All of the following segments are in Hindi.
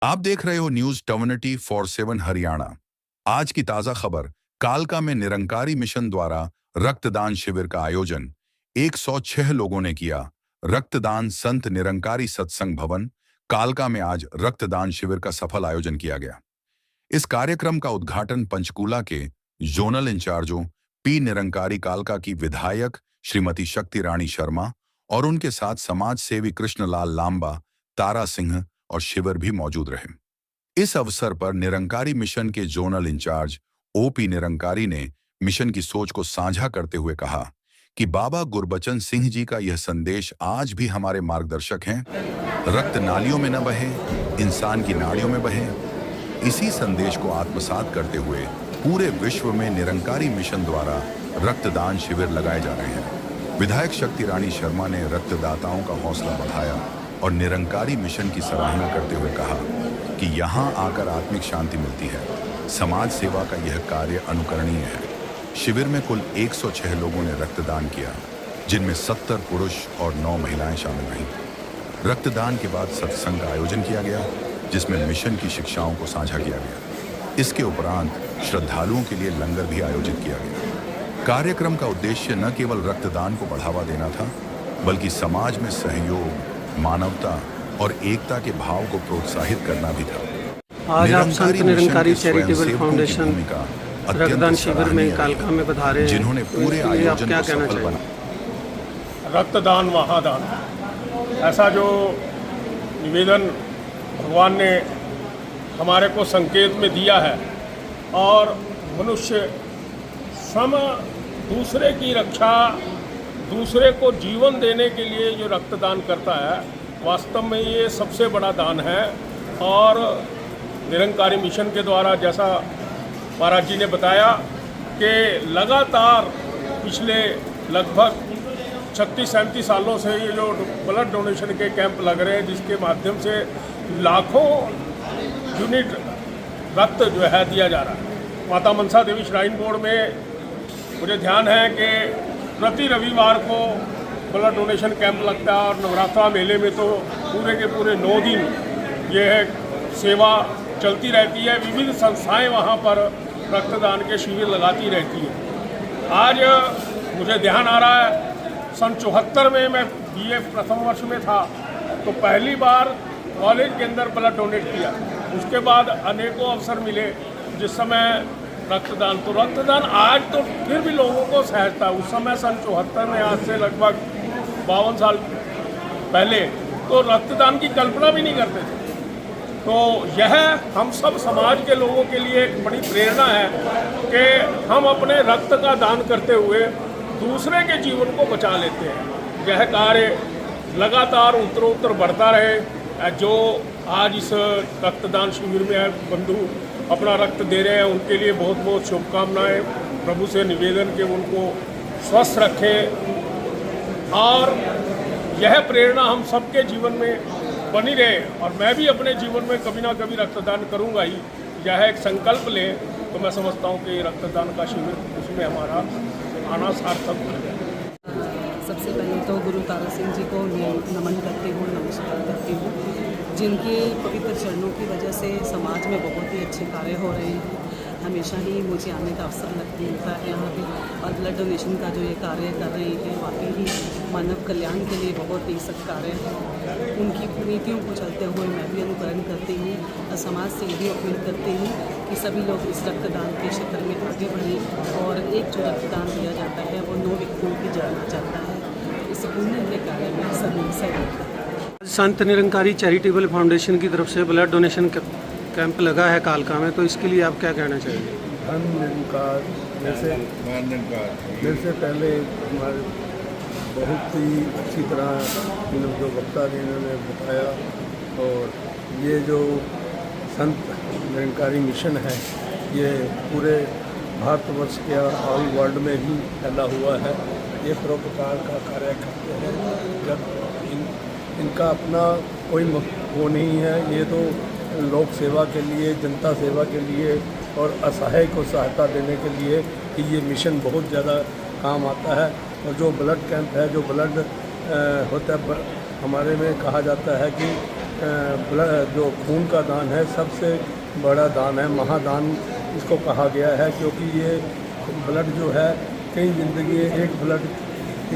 आप देख रहे हो न्यूज टर्मिनिटी फॉर 7 हरियाणा। आज की ताजा खबर, कालका में निरंकारी मिशन द्वारा रक्तदान शिविर का आयोजन 106 लोगों ने किया। रक्तदान संत निरंकारी सत्संग भवन कालका में आज रक्तदान शिविर का सफल आयोजन किया गया। इस कार्यक्रम का उद्घाटन पंचकूला के जोनल इंचार्जों पी निरंकारी कालका की विधायक श्रीमती शक्ति रानी शर्मा और उनके साथ समाज सेवी कृष्णलाल लांबा, तारा सिंह और शिविर भी मौजूद रहे। इस अवसर पर निरंकारी मिशन के जोनल इंचार्ज ओपी निरंकारी ने मिशन की सोच को साझा करते हुए कहा कि बाबा गुरबचन सिंह जी का यह संदेश आज भी हमारे मार्गदर्शक हैं। रक्त नालियों में न बहे, इंसान की नाड़ियों में बहे। इसी संदेश को आत्मसात करते हुए पूरे विश्व में निरंकारी मिशन द्वारा रक्तदान शिविर लगाए जा रहे हैं। विधायक शक्ति रानी शर्मा ने रक्तदाताओं का हौसला बढ़ाया और निरंकारी मिशन की सराहना करते हुए कहा कि यहाँ आकर आत्मिक शांति मिलती है। समाज सेवा का यह कार्य अनुकरणीय है। शिविर में कुल 106 लोगों ने रक्तदान किया, जिनमें 70 पुरुष और 9 महिलाएं शामिल रहीं। रक्तदान के बाद सत्संग का आयोजन किया गया, जिसमें मिशन की शिक्षाओं को साझा किया गया। इसके उपरांत श्रद्धालुओं के लिए लंगर भी आयोजित किया गया। कार्यक्रम का उद्देश्य न केवल रक्तदान को बढ़ावा देना था, बल्कि समाज में सहयोग, मानवता और एकता के भाव को प्रोत्साहित करना भी था। आज आप संत निरंकारी चैरिटेबल फाउंडेशन रक्तदान शिविर में कालका में पधारे हैं, जिन्होंने पूरे आयोजन को सफल बना। रक्तदान महादान, ऐसा जो निवेदन भगवान ने हमारे को संकेत में दिया है, और मनुष्य सम दूसरे की रक्षा, दूसरे को जीवन देने के लिए जो रक्तदान करता है, वास्तव में ये सबसे बड़ा दान है। और निरंकारी मिशन के द्वारा, जैसा महाराज जी ने बताया, कि लगातार पिछले लगभग 36-37 सालों से ये जो ब्लड डोनेशन के कैंप लग रहे हैं, जिसके माध्यम से लाखों यूनिट रक्त जो है दिया जा रहा है। माता मनसा देवी श्राइन बोर्ड में मुझे ध्यान है कि प्रति रविवार को ब्लड डोनेशन कैंप लगता है, और नवरात्रा मेले में तो पूरे के पूरे 9 दिन यह सेवा चलती रहती है। विविध संस्थाएं वहां पर रक्तदान के शिविर लगाती रहती हैं। आज मुझे ध्यान आ रहा है, सन 74 में मैं BA प्रथम वर्ष में था, तो पहली बार कॉलेज के अंदर ब्लड डोनेट किया। उसके बाद अनेकों अवसर मिले जिस समय रक्तदान आज तो फिर भी लोगों को सहजता। उस समय सन 74 में, आज से लगभग 52 साल पहले, तो रक्तदान की कल्पना भी नहीं करते थे। तो यह हम सब समाज के लोगों के लिए एक बड़ी प्रेरणा है कि हम अपने रक्त का दान करते हुए दूसरे के जीवन को बचा लेते हैं। यह कार्य लगातार उत्तरोत्तर बढ़ता रहे। जो आज इस रक्तदान शिविर में बंधु अपना रक्त दे रहे हैं, उनके लिए बहुत बहुत शुभकामनाएं। प्रभु से निवेदन कि उनको स्वस्थ रखें, और यह प्रेरणा हम सबके जीवन में बनी रहे। और मैं भी अपने जीवन में कभी ना कभी रक्तदान करूंगा ही। यह एक संकल्प लें, तो मैं समझता हूं कि रक्तदान का शिविर, उसमें हमारा आना सार्थक हो जाए। सबसे पहले तो गुरु तारा सिंह जी को नमन करती हूँ, नमस्कार करती हूँ, जिनके पवित्र चरणों की वजह से समाज में बहुत ही अच्छे कार्य हो रहे हैं। हमेशा ही मुझे आने का अवसर मिलता है यहाँ पे, और ब्लड डोनेशन का जो ये कार्य कर रहे हैं, वाकई ही मानव कल्याण के लिए बहुत ही सत्कार्य है। उनकी नीतियों को चलते हुए मैं भी अनुकरण करती हूँ, और समाज से भी अपील करती हूँ कि सभी लोग इस रक्तदान के क्षेत्र में आगे बढ़ें, और एक जो रक्तदान दिया जाता है वो 9 व्यक्तियों की जाना चाहता है। इस पुण्य के कार्य में सभी सहयोग करते हैं। संत निरंकारी चैरिटेबल फाउंडेशन की तरफ से ब्लड डोनेशन कैंप लगा है कालका में, तो इसके लिए आप क्या कहना चाहिए? धन निरंकार, मेरे से पहले हमारे बहुत ही अच्छी तरह जो वक्ता ने इन्होंने बताया, और ये जो संत निरंकारी मिशन है, ये पूरे भारतवर्ष के ऑल वर्ल्ड में ही फैला हुआ है। ये परोपकार का कार्य करते हैं। जब इनका अपना कोई वो नहीं है, ये तो लोक सेवा के लिए, जनता सेवा के लिए और असहाय को सहायता देने के लिए कि ये मिशन बहुत ज़्यादा काम आता है। और जो ब्लड कैंप है, जो ब्लड होता है, हमारे में कहा जाता है कि जो खून का दान है सबसे बड़ा दान है, महादान इसको कहा गया है, क्योंकि ये ब्लड जो है कई ज़िंदगी,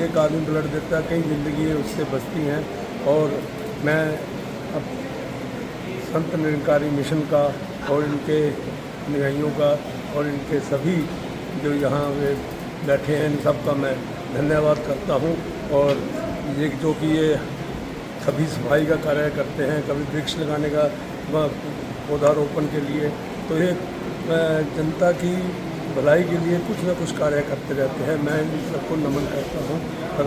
एक आदमी ब्लड देता है, कई ज़िंदगी उससे बचती हैं। और मैं अब संत निरंकारी मिशन का और इनके अनुयायियों का और इनके सभी जो यहाँ वे बैठे हैं इन सब का मैं धन्यवाद करता हूँ। और ये जो कि ये कभी सफाई का कार्य करते हैं, कभी वृक्ष लगाने का पौधारोपण के लिए, तो ये जनता की भलाई के लिए कुछ न कुछ कार्य करते रहते हैं। मैं इन सबको नमन करता हूँ और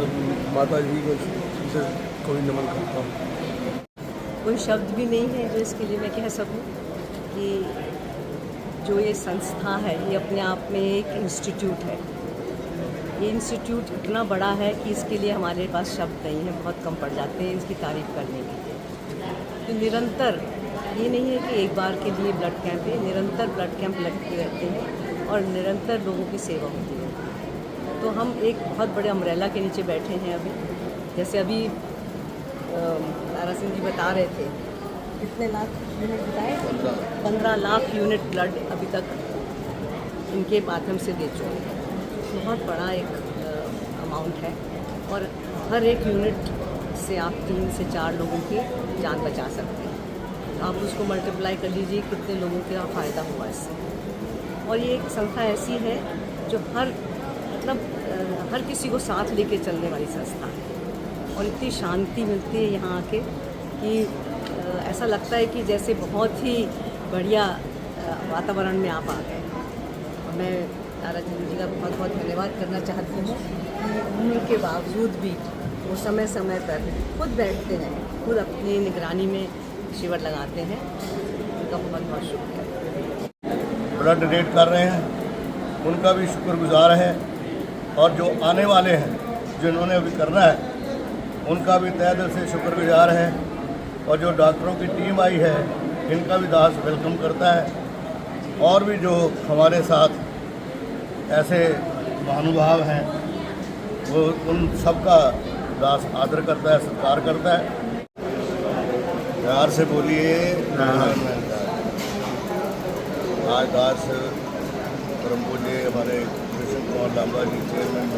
माता जी को भी नमन करता हूँ। कोई शब्द भी नहीं है जो इसके लिए मैं कह सकूं कि जो ये संस्था है ये अपने आप में एक इंस्टीट्यूट है। ये इंस्टीट्यूट इतना बड़ा है कि इसके लिए हमारे पास शब्द नहीं है, बहुत कम पड़ जाते हैं इसकी तारीफ़ करने के लिए। तो निरंतर ये नहीं है कि एक बार के लिए ब्लड कैंप है, निरंतर ब्लड कैंप लगते रहते हैं और निरंतर लोगों की सेवा होती है। तो हम एक बहुत बड़े अम्ब्रेला के नीचे बैठे हैं अभी। जैसे अभी तारा सिंह जी बता रहे थे कितने लाख यूनिट बताए, 15 लाख यूनिट ब्लड अभी तक इनके माध्यम से दे चुके हैं। बहुत बड़ा एक अमाउंट है और हर एक यूनिट से आप 3 से 4 लोगों की जान बचा सकते हैं। आप उसको मल्टीप्लाई कर लीजिए कितने लोगों का फ़ायदा हुआ इससे। और ये एक संस्था ऐसी है जो हर किसी को साथ लेके चलने वाली संस्था है। और इतनी शांति मिलती है यहाँ आके कि ऐसा लगता है कि जैसे बहुत ही बढ़िया वातावरण में आप आ गए। और मैं तारा जी का बहुत बहुत धन्यवाद करना चाहती हूँ कि उम्र के बावजूद भी वो समय समय पर खुद बैठते हैं, खुद अपनी निगरानी में शिविर लगाते हैं। उनका बहुत बहुत शुक्रिया। ब्लड डोनेट कर रहे हैं उनका भी शुक्रगुजार है, और जो आने वाले हैं जिन्होंने अभी करना है उनका भी तहे दिल से शुक्रगुजार है। और जो डॉक्टरों की टीम आई है इनका भी दास वेलकम करता है। और भी जो हमारे साथ ऐसे महानुभाव हैं वो उन सबका दास आदर करता है, सत्कार करता है। प्यार से बोलिए। आज दास परम पूज्य हमारे कृष्ण कुमार लांबा जी चेयरमैन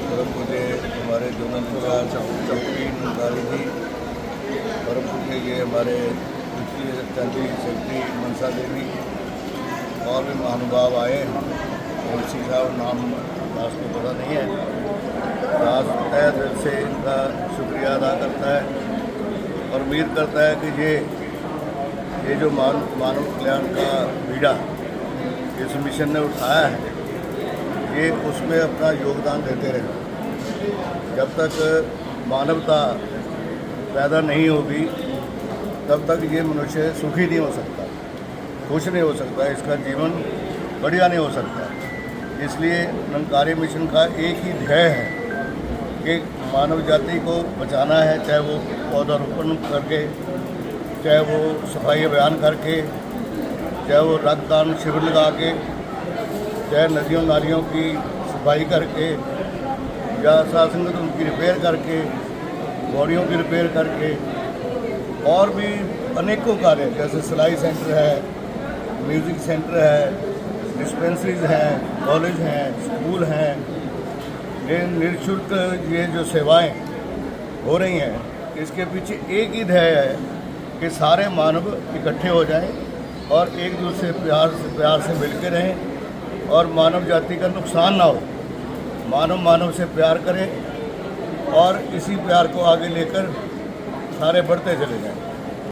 परम पूज्य हमारे जोनल चौकी नंदारी जी, परम पूज्य ये हमारे द्वितीय चंदी सेक्रेटरी मनसा देवी और भी महानुभाव आए हैं। तुलसी साहब नाम दास को पता नहीं है। दास तहे दिल से इनका शुक्रिया अदा करता है और उम्मीद करता है कि ये जो मानव कल्याण का बीड़ा इस मिशन ने उठाया है ये उसमें अपना योगदान देते रहे। जब तक मानवता पैदा नहीं होगी तब तक ये मनुष्य सुखी नहीं हो सकता, खुश नहीं हो सकता, इसका जीवन बढ़िया नहीं हो सकता। इसलिए निरंकारी मिशन का एक ही ध्येय है कि मानव जाति को बचाना है, चाहे वो पौधारोपण करके, चाहे वो सफाई अभियान करके, चाहे वो रक्तदान शिविर लगा के, चाहे नदियों नालियों की सफाई करके, या शासन उनकी रिपेयर करके, बॉडियों की रिपेयर करके, और भी अनेकों कार्य जैसे सिलाई सेंटर है, म्यूज़िक सेंटर है, डिस्पेंसरीज हैं, कॉलेज हैं, स्कूल हैं। ये निःशुल्क ये जो सेवाएं हो रही हैं इसके पीछे एक ही ध्येय है कि सारे मानव इकट्ठे हो जाएं और एक दूसरे प्यार से मिलकर रहें और मानव जाति का नुकसान ना हो। मानव से प्यार करें और इसी प्यार को आगे लेकर सारे बढ़ते चले जाएं।